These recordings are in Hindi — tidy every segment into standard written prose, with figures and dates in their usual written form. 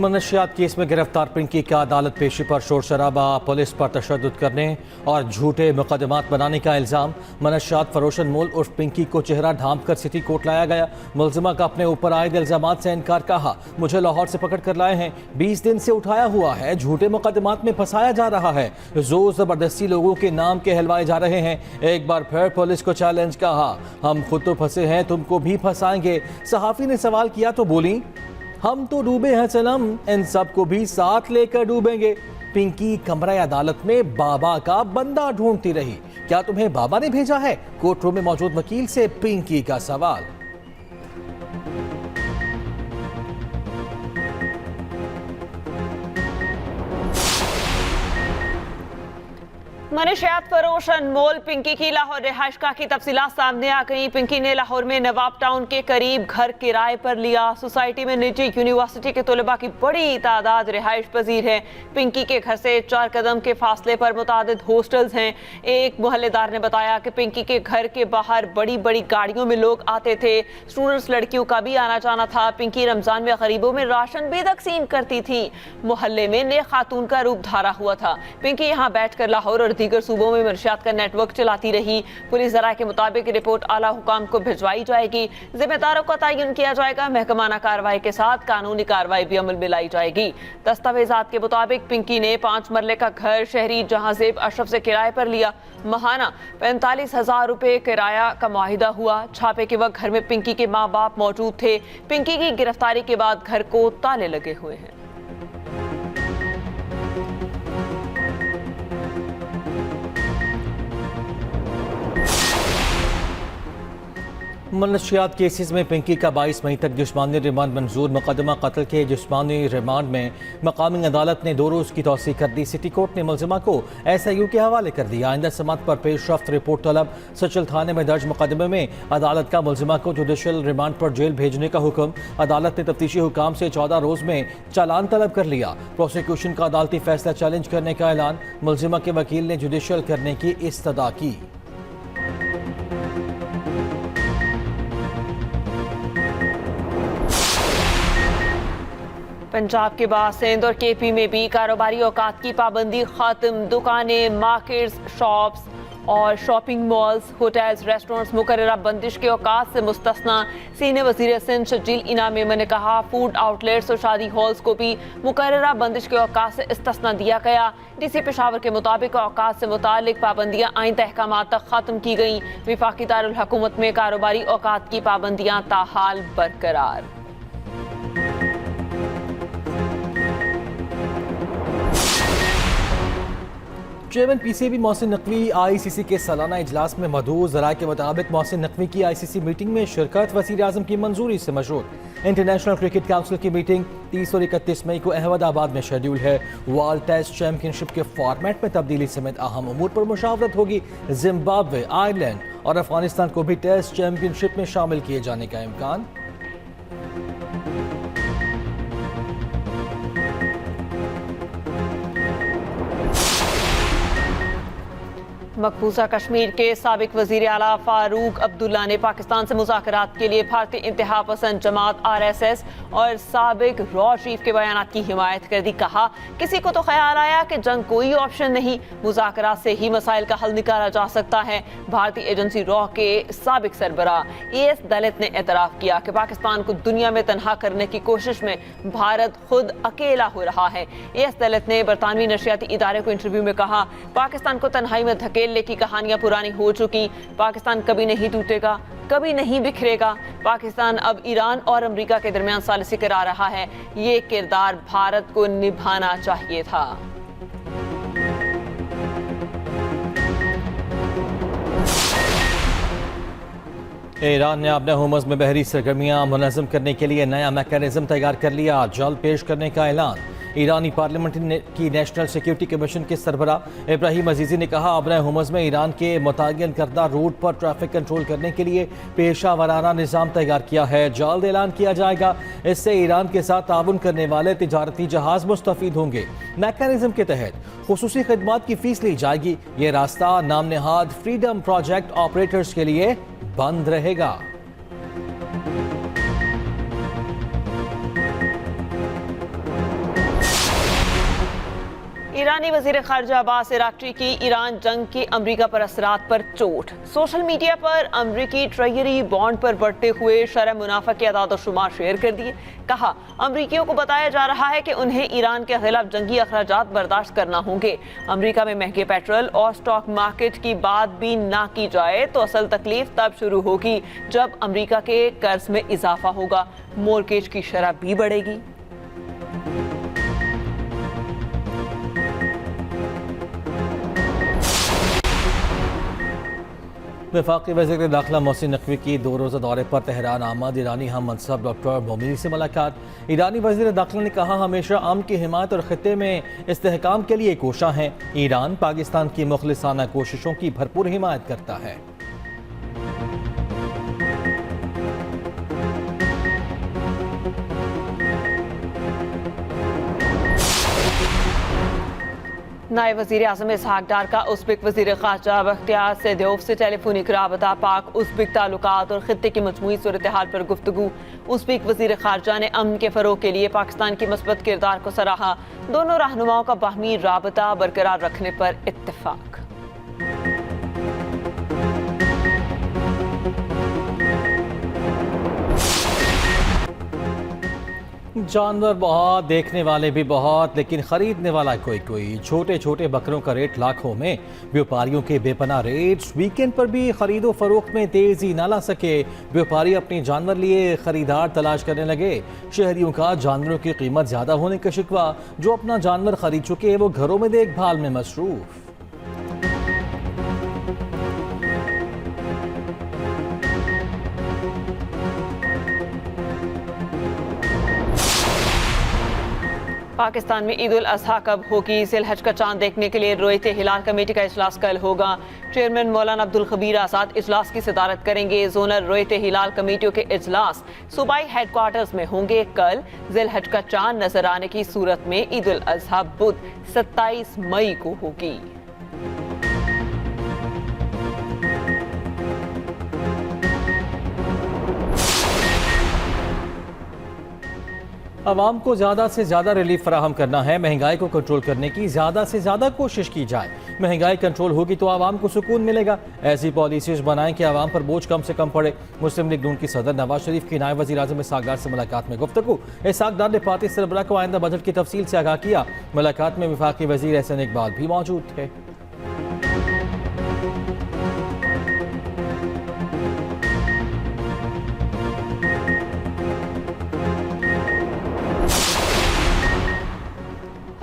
मनशियात केस में गिरफ्तार पिंकी का अदालत पेशी पर शोर शराबा, पुलिस पर तशद्दुद करने और झूठे मुकदमात बनाने का इल्ज़ाम। मनशियात फरोश अनमोल उर्फ पिंकी को चेहरा ढांप कर सिटी कोर्ट लाया गया। मुलजिमा का अपने ऊपर आयद इल्ज़ामात से इनकार, कहा मुझे लाहौर से पकड़ कर लाए हैं, 20 दिन से उठाया हुआ है, झूठे मुकदमात में फंसाया जा रहा है, जोर ज़बरदस्ती लोगों के नाम के हलवाए जा रहे हैं। एक बार फिर पुलिस को चैलेंज, कहा हम खुद तो फंसे हैं, तुमको भी फंसाएंगे। सहाफ़ी ने सवाल किया तो बोली हम तो डूबे हैं सनम, इन सब को भी साथ लेकर डूबेंगे। पिंकी कमरा अदालत में बाबा का बंदा ढूंढती रही, क्या तुम्हें बाबा ने भेजा है? कोर्ट रूम में मौजूद वकील से पिंकी का सवाल। मनशियात फरोश अनमोल पिंकी की लाहौर रिहाइशगाह की तफसीलात सामने आ गई। पिंकी ने लाहौर में नवाब टाउन के करीब घर किराए पर लिया। सोसाइटी में निजी यूनिवर्सिटी के तलबा की बड़ी तादाद रिहाइश पजीर है। पिंकी के घर से 4 कदम के फासले पर मुतादिद हॉस्टल्स हैं। एक मोहल्लेदार ने बताया कि पिंकी के घर के बाहर बड़ी बड़ी गाड़ियों में लोग आते थे, स्टूडेंट्स लड़कियों का भी आना जाना था। पिंकी रमजान में गरीबों में राशन भी तकसीम करती थी। मोहल्ले में नेक खातून का रूप धारा हुआ था। पिंकी यहाँ बैठकर लाहौर और दीगर सूबों में मनशियात का नेटवर्क चलाती रही। पुलिस ज़राए के मुताबिक रिपोर्ट आला हुकाम को भिजवाई जाएगी, जिम्मेदारों का तयन किया जाएगा। महकमाना कार्रवाई के साथ कानूनी कार्रवाई भी अमल में लाई जाएगी। दस्तावेजात के मुताबिक पिंकी ने 5 मरले का घर शहरी जहांजेब अशरफ से किराए पर लिया। महाना 45,000 रुपए किराया का मुआहिदा हुआ। छापे के वक्त घर में पिंकी के माँ बाप मौजूद थे। पिंकी की गिरफ्तारी के बाद घर को ताले लगे हुए हैं। मनशियात केसेस में पिंकी का 22 मई तक जिस्मानी रिमांड मंजूर। मुकदमा कत्ल के जिस्मानी रिमांड में मकामी अदालत ने 2 रोज़ की तौसीह कर दी। सिटी कोर्ट ने मुलजिमा को SIU के हवाले कर दिया। आइंदा समात पर पेशरफ्त रिपोर्ट तलब। सचल थाने में दर्ज मुकदमे में अदालत का मुलजिमा को जुडिशल रिमांड पर जेल भेजने का हुक्म। अदालत ने तफ्तीशी हुकाम से 14 रोज़ में चालान तलब कर लिया। प्रोसिक्यूशन का अदालती फैसला चैलेंज करने का ऐलान। मुलजिमा के वकील ने जुडिशल करने की इस्तदा की। पंजाब के बाद सिंध और KP में भी कारोबारी औकात की पाबंदी खत्म। दुकानें, मार्केट्स, शॉप्स और शॉपिंग मॉल्स, होटल्स, रेस्टोरेंट्स मुकर्ररा बंदिश के औकात से मुस्तस्ना। सीनियर वज़ीर सिंध शजील इनाम मेमन ने कहा फूड आउटलेट्स और शादी हॉल्स को भी मुकर्ररा बंदिश के औकात से इस्तिस्ना दिया गया। DC पेशावर के मुताबिक औकात से मुतालिक पाबंदियाँ आइंदा अहकामात तक ख़त्म की गई। विफाकी दारुल हुकूमत में कारोबारी औकात की पाबंदियाँ ताहाल बरकरार। Chairman PCB Mohsin Naqvi ICC के सालाना इजलास में मधु। ज़राए के मुताबिक मोहसिन नकवी की ICC मीटिंग में शिरकत वज़ीर आज़म की मंजूरी से मशरूत। इंटरनेशनल क्रिकेट काउंसिल की मीटिंग 30 और 31 मई को अहमदाबाद में शेड्यूल है। वर्ल्ड टेस्ट चैंपियनशिप के फॉर्मेट में तब्दीली समेत अहम उमूर पर मुशावरत होगी। जिम्बाब्वे, आयरलैंड और अफगानिस्तान को भी टेस्ट चैंपियनशिप में शामिल किए जाने का इम्कान। मकबूजा कश्मीर के साबिक वजीर आला फारूक अब्दुल्ला ने पाकिस्तान से मुज़ाकरात के लिए भारतीय इंतहा पसंद जमात RSS और साबिक रॉ चीफ के बयानात की हिमायत कर दी। कहा किसी को तो ख्याल आया कि जंग कोई ऑप्शन नहीं, मुज़ाकरात से ही मसाइल का हल निकाला जा सकता है। भारतीय एजेंसी रॉ के साबिक सरबराह AS दलित ने एतराफ़ किया कि पाकिस्तान को दुनिया में तनहा करने की कोशिश में भारत खुद अकेला हो रहा है। AS दलित ने बरतानवी नशियाती इदारे को इंटरव्यू में कहा पाकिस्तान को तन्हाई में धकेलने की कहानियां पुरानी हो चुकी। पाकिस्तान कभी नहीं टूटेगा, कभी नहीं बिखरेगा। पाकिस्तान अब ईरान और अमेरिका के दरमियान सालिसी करा रहा है। ये किरदार भारत को निभाना चाहिए था। ईरान ने अपने होमस में बहरी सरगर्मियां मुनज़्ज़म करने के लिए नया मैकेनिज्म तैयार कर लिया। जल्द पेश करने का ऐलान। ईरानी पार्लियामेंट की नेशनल सिक्योरिटी कमीशन के सरबराह इब्राहिम अजीज़ी ने कहा अपने होमस में ईरान के मुतय्यन करदा रूट पर ट्रैफिक कंट्रोल करने के लिए पेशा वराना निज़ाम तैयार किया है। जल्द ऐलान किया जाएगा। इससे ईरान के साथ ताउन करने वाले तिजारती जहाज मुस्तफीद होंगे। मैकेनिज्म के तहत खुसूसी खिदमात की फीस ली जाएगी। ये रास्ता नाम नेहाद फ्रीडम प्रोजेक्ट ऑपरेटर्स के लिए बंद रहेगा। ईरानी वजीर खारजा अब्बास इराक्ची की ईरान जंग के अमरीका पर असरात पर चोट। सोशल मीडिया पर अमरीकी ट्रेजरी बॉन्ड पर बढ़ते हुए शरह मुनाफा के अदाद-ओ-शुमार शेयर कर दिए। कहा, अमरीकियों को बताया जा रहा है कि उन्हें ईरान के खिलाफ जंगी अखराजात बर्दाश्त करना होंगे। अमरीका में महंगे पेट्रोल और स्टॉक मार्केट की बात भी ना की जाए तो असल तकलीफ तब शुरू होगी जब अमरीका के कर्ज में इजाफा होगा, मोर्गेज की शरह भी बढ़ेगी। वफाकी वज़ीर दाखिला मोहसिन नकवी की 2 रोज़ा दौरे पर तेहरान आमद ईरानी हम मनसब डॉक्टर मोमिनी से मुलाकात। ईरानी वज़ीर दाखिला ने कहा, हमेशा अमन की हिमायत और ख़ित्ते में इस्तेहकाम के लिए कोशा है। ईरान पाकिस्तान की मुखलिसाना कोशिशों की भरपूर हिमायत करता है। नायब वज़ीर आज़म इसहाक डार का उज़्बेक वज़ीर ख़ारजा बख्तियार सैदोव से टेलीफोनिक राबता, पाक उज़्बेक ताल्लुकात और ख़ित्ते की मजमूई सूरत हाल पर गुफ्तगू। उज़्बेक वज़ीर ख़ारजा ने अमन के फ़रोग़ के लिए पाकिस्तान की मस्बत किरदार को सराहा। दोनों रहनुमाओं का बाहमी राबता बरकरार रखने पर इत्तेफाक। जानवर बहुत, देखने वाले भी बहुत, लेकिन खरीदने वाला कोई कोई। छोटे छोटे बकरों का रेट लाखों में। व्यापारियों के बेपनाह रेट्स। वीकेंड पर भी खरीदो फरोख्त में तेजी न ला सके। व्यापारी अपने जानवर लिए खरीदार तलाश करने लगे। शहरियों का जानवरों की कीमत ज्यादा होने का शिकवा। जो अपना जानवर खरीद चुके हैं वो घरों में देखभाल में मसरूफ। पाकिस्तान में ईद उल अजहा कब होगी? ज़िलहज का चांद देखने के लिए रोयते हिलाल कमेटी का इजलास कल होगा। चेयरमैन मौलाना अब्दुल खबीर आज़ाद इजलास की सदारत करेंगे। जोनल रोयते हिलाल कमेटियों के इजलास सूबाई हेडक्वार्टर्स में होंगे कल। ज़िलहज का चांद नजर आने की सूरत में ईद उल अजहा बुध 27 मई को होगी। आवाम को ज़्यादा से ज़्यादा रिलीफ फराहम करना है। महंगाई को कंट्रोल करने की ज़्यादा से ज़्यादा कोशिश की जाए। महंगाई कंट्रोल होगी तो आवाम को सुकून मिलेगा। ऐसी पॉलिसीज बनाएं कि आवाम पर बोझ कम से कम पड़े। मुस्लिम लीग नून की सदर नवाज शरीफ की नायब वज़ीर आज़म इसहाक डार से मुलाकात में गुफ्तगू। इसहाक डार ने पार्टी सरबराह को आइंदा बजट की तफसील से आगाह किया। मुलाकात में वफाकी वज़ीर एहसन इकबाल भी मौजूद थे।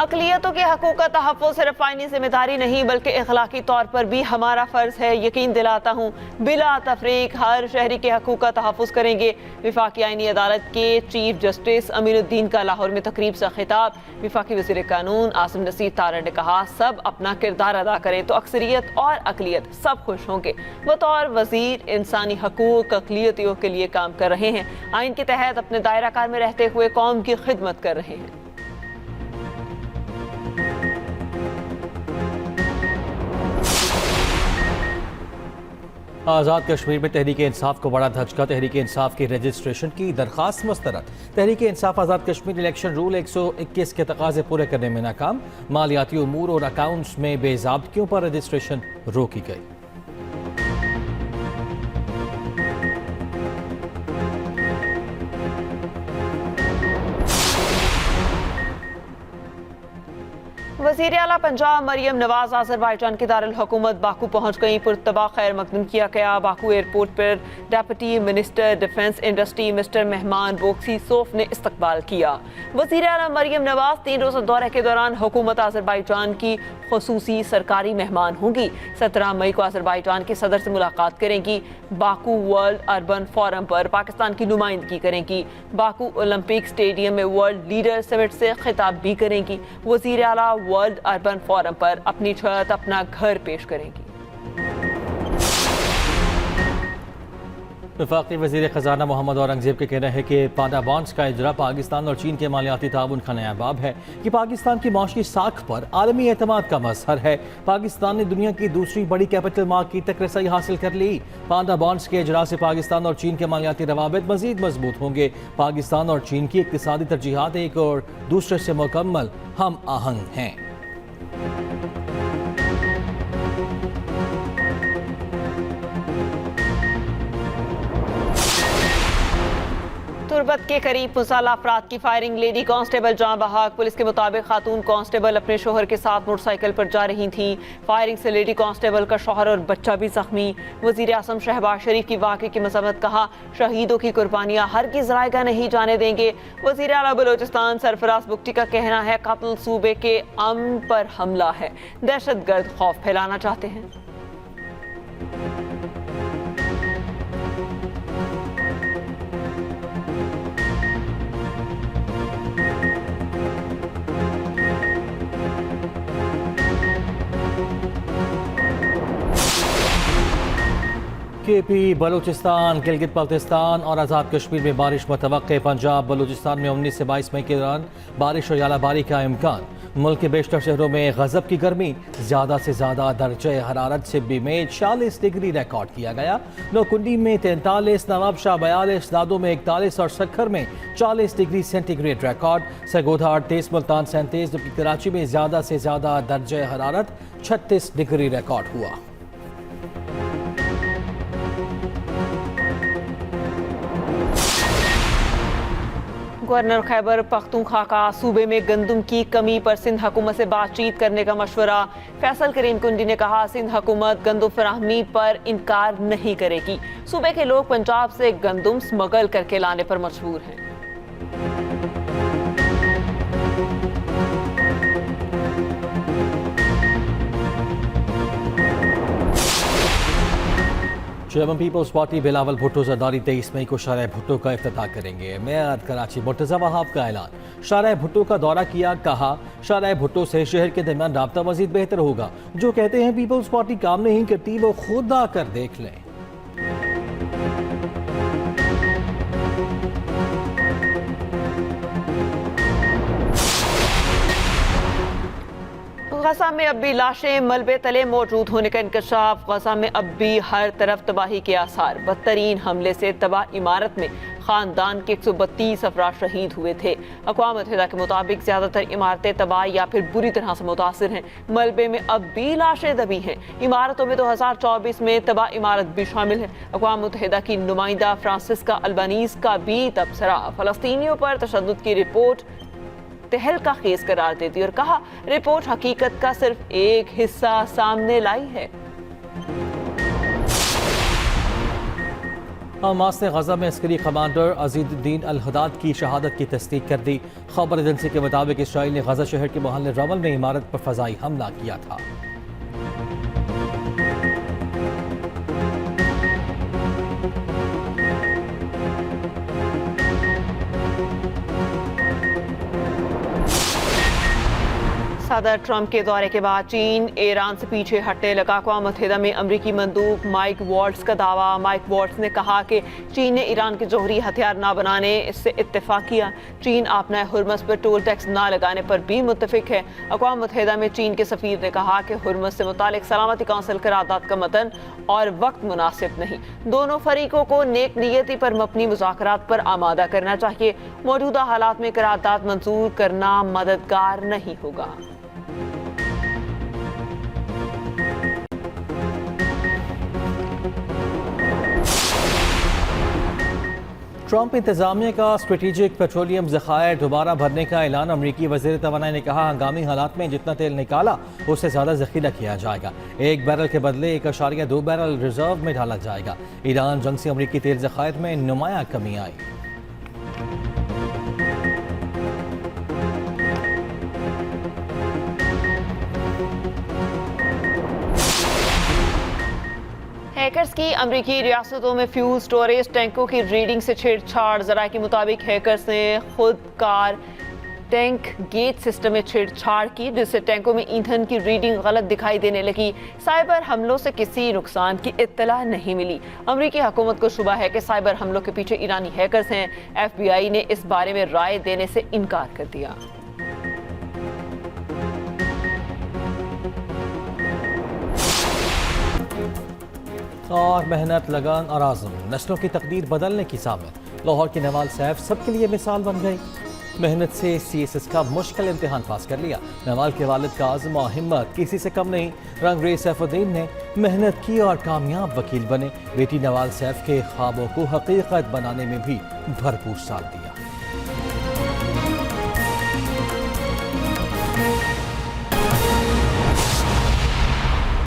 अक़लियतों के हक़ूक़ का तहफ़्फ़ुज़ सिर्फ आईनी जिम्मेदारी नहीं बल्कि इख़लाक़ी तौर पर भी हमारा फ़र्ज़ है। यकीन दिलाता हूँ बिला तफ़रीक़ हर शहरी के हक़ूक़ का तहफ़्फ़ुज़ करेंगे। वफ़ाक़ी आईनी अदालत के चीफ जस्टिस अमीनुद्दीन का लाहौर में तकरीब से खिताब। वफ़ाक़ी वज़ीर कानून आसिम नसीर तारड़ ने कहा, सब अपना किरदार अदा करें तो अक्सरियत और अक़लियत सब खुश होंगे। बतौर वज़ीर इंसानी हक़ूक़ अक़लियतियों के लिए काम कर रहे हैं। आइन के तहत अपने दायरा कार में रहते हुए कौम की खिदमत कर रहे हैं। आज़ाद कश्मीर में तहरीक इंसाफ को बड़ा धचका। तहरीक इंसाफ की रजिस्ट्रेशन की दरखास्त मुस्तरद। तहरीक इंसाफ आज़ाद कश्मीर इलेक्शन रूल 121 के तकाजे पूरे करने में नाकाम। मालियाती उमूर और अकाउंट्स में बेज़ाब्तियों पर रजिस्ट्रेशन रोकी गई। वज़ीर आला पंजाब मरियम नवाज अज़रबैजान की दारुल हुकूमत बाकू पहुंच गई। पुरतबा खैर मकदम किया गया। बाकू एयरपोर्ट पर deputy minister defence industry mister मेहमान बोक्सी सोफ ने इस्तकबाल किया। वज़ीर आला मरियम नवाज 3 रोज़ा दौरे के दौरान हुकूमत अज़रबैजान की खुसूसी सरकारी मेहमान होंगी। 17 मई को अज़रबैजान के सदर से मुलाकात करेंगी। बाकू वर्ल्ड अर्बन फोरम पर पाकिस्तान की नुमाइंदगी करेंगी। बाकू ओलंपिक स्टेडियम में वर्ल्ड लीडर समिट से खिताब भी करेंगी। वज़ीर आला वर्ल्ड अर्बन फोरम पर अपनी छत अपना घर पेश करेंगी। वफाकी वज़ीर ख़जाना मोहम्मद औरंगज़ेब का कहना है कि पाना बॉन्ड्स का इजरा पाकिस्तान और चीन के मालियाती ताउन का नया बाब है कि पाकिस्तान की माशी साख पर आलमी एतमाद का मज़हर है। पाकिस्तान ने दुनिया की दूसरी बड़ी कैपिटल मार्केट तक रसाई हासिल कर ली। पाना बॉन्ड्स के इजरा से पाकिस्तान और चीन के मालियाती रवाबित मज़ीद मजबूत होंगे। पाकिस्तान और चीन की इक़्तिसादी तरजीहात एक और दूसरे से मुकम्मल हम आहंग हैं। तुर्बत के करीब मुसल्लह अफराद की फायरिंग, लेडी कांस्टेबल जान बहाक। पुलिस के मुताबिक खातून कांस्टेबल अपने शोहर के साथ मोटरसाइकिल पर जा रही थी। फायरिंग से लेडी कांस्टेबल का शोहर और बच्चा भी जख्मी। वजीर आजम शहबाज शरीफ की वाक़े की मजम्मत, कहा शहीदों की कुर्बानियां हरगिज़ ज़ायगा नहीं जाने देंगे। वजीर आला बलोचिस्तान सरफराज बुगटी का कहना है कत्ल सूबे के अमन पर हमला है, दहशतगर्द खौफ फैलाना चाहते हैं। केपी, बलूचिस्तान, गिलगित बल्तिस्तान और आज़ाद कश्मीर में बारिश मुतवक्के। पंजाब बलूचिस्तान में 19 से 22 मई के दौरान बारिश और यालाबारी का इम्कान। मुल्क के बेशतर शहरों में गजब की गर्मी, ज़्यादा से ज़्यादा दर्जे हरारत सिब्बी में 40 डिग्री रिकॉर्ड किया गया। नौकुंडी में 43, नवाबशाह 42, नादो में 41 और सखर में 40 degree centigrade record. Sargodha 38, Multan 37, जबकि कराची में ज़्यादा से ज़्यादा दर्जे हरारत 36 डिग्री रिकॉर्ड हुआ। गवर्नर खैबर पख्तूनख्वा का सूबे में गंदम की कमी पर सिंध हुकूमत से बातचीत करने का मशवरा। फैसल करीम कुंडी ने कहा सिंध हुकूमत गंदम फराहमी पर इनकार नहीं करेगी। सूबे के लोग पंजाब से गंदम स्मगल करके लाने पर मजबूर हैं। Chairman Peoples Party Bilawal Bhutto Zardari 23 मई को शारा भुट्टो का इफ्तिताह करेंगे। मेयर कराची मुर्तज़ा वहाब का ऐलान। शारा भुट्टो का दौरा किया, कहा शारा भुट्टो से शहर के दरमियान राब्ता मजीद बेहतर होगा। जो कहते हैं पीपल्स पार्टी काम नहीं करती वो खुद आकर देख लें। गजा में अब भी लाशें मलबे तले मौजूद होने का इंकशाफ। गजा में अब भी हर तरफ तबाही के आसार। बदतरीन हमले से तबाह इमारत में खानदान के 132 अफराद शहीद हुए थे। अक़वाम मुत्तहिदा के मुताबिक ज़्यादातर इमारतें तबाह या फिर बुरी तरह से मुतासिर हैं। मलबे में अब भी लाशें दबी हैं। इमारतों में 2024 में तबाह इमारत भी शामिल है। अक़वाम मुत्तहिदा की नुमाइंदा फ्रांसिस्का अल्बानीज़ का भी तबसरा फ़लस्तीनियों पर तशद्दुद की रिपोर्ट तहलका खेज करार देती और कहा रिपोर्ट हकीकत का सिर्फ एक हिस्सा सामने लाई है। हमास ने गजा में अस्करी कमांडर अजीजुद्दीन अल हदाद की शहादत की तस्दीक कर दी। खबर एजेंसी के मुताबिक इसराइल ने गजा शहर के मोहल्ले रमल में इमारत पर फजाई हमला किया था। सदर ट्रंप के दौरे के बाद चीन ईरान से पीछे हटने लगा। अक़वाम मुत्तहिदा में अमरीकी मंदूब माइक वॉल्ट्स का दावा। माइक वॉल्ट्स ने कहा कि चीन ने ईरान के जौहरी हथियार ना बनाने से इत्तेफाक किया। चीन अपना हुर्मस पर टोल टैक्स ना लगाने पर भी मुत्तफिक है। अक़वाम मुत्तहिदा में चीन के सफ़ीर ने कहा कि हुर्मस से मुतालिक सलामती कौंसिल करारदाद का मतन और वक्त मुनासिब नहीं। दोनों फरीकों को नेक नियति पर मबनी मुज़ाकरात पर आमादा करना चाहिए। मौजूदा हालात में करारदाद मंजूर करना मददगार नहीं होगा। ट्रंप इंतजामिया का स्ट्रेटेजिक पेट्रोलियम ज़खायर दोबारा भरने का ऐलान। अमरीकी वज़ीर तवानाई ने कहा हंगामी हालात में जितना तेल निकाला उससे ज़्यादा ज़ख़ीरा किया जाएगा। 1 बैरल के बदले 1.2 बैरल रिजर्व में डाला जाएगा। ईरान जंग से अमरीकी तेल ज़खायर में नुमाया कमी आई। हैकर्स की अमरीकी रियासतों में फ्यूल स्टोरेज टैंकों की रीडिंग से छेड़छाड़। ज़राए के मुताबिक हैकर्स ने खुदकार टैंक गेज सिस्टम में छेड़छाड़ की, जिससे टैंकों में ईंधन की रीडिंग गलत दिखाई देने लगी। साइबर हमलों से किसी नुकसान की इत्तला नहीं मिली। अमरीकी हुकूमत को शुबा है कि साइबर हमलों के पीछे ईरानी हैकर्स हैं। FBI ने इस बारे में राय देने से इनकार कर दिया। और मेहनत, लगन और आज़म नस्लों की तकदीर बदलने की साबित। लाहौर की नवाल सैफ सबके लिए मिसाल बन गई। मेहनत से CSS का मुश्किल इम्तिहान पास कर लिया। नवाल के वालिद का आज़म और हिम्मत किसी से कम नहीं। रंगरेज सैफुद्दीन ने मेहनत की और कामयाब वकील बने। बेटी नवाल सैफ के ख्वाबों को हकीकत बनाने में भी भरपूर साथ दिया।